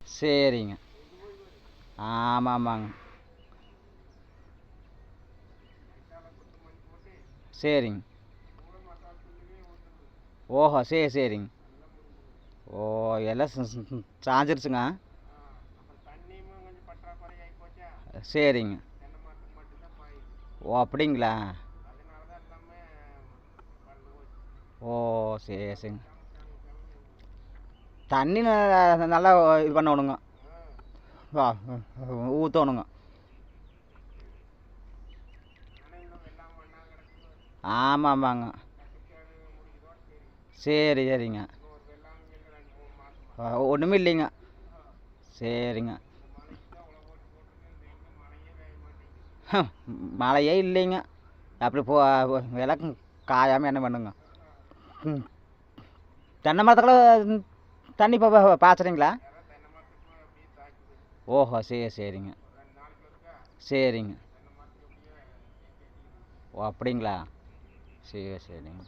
சரிங்க. ஆமாம் ஆமாங்க. சரிங்க. ஓஹோ, சரி சரிங்க. ஓ, எல்லாம் சாஞ்சிருச்சுங்க. சரிங்க. ஓ, அப்படிங்களா? ஓ, சரி சரிங்க. தண்ணி நல்லா இது பண்ணணுங்க. ஊற்றணுங்க. ஆமாம் ஆமாங்க. சரி சரிங்க. ஒன்றுமே இல்லைங்க. சரிங்க. மழையே இல்லைங்க. அப்படி விளக்கு காயாமல் என்ன பண்ணுங்க. ம். தென்னை மரத்துக்குள்ள தண்ணி இப்போ பாய்ச்சறீங்களா? ஓஹோ, சரி சரிங்க. சரிங்க. ஓ, அப்படிங்களா? சரி சரிங்க.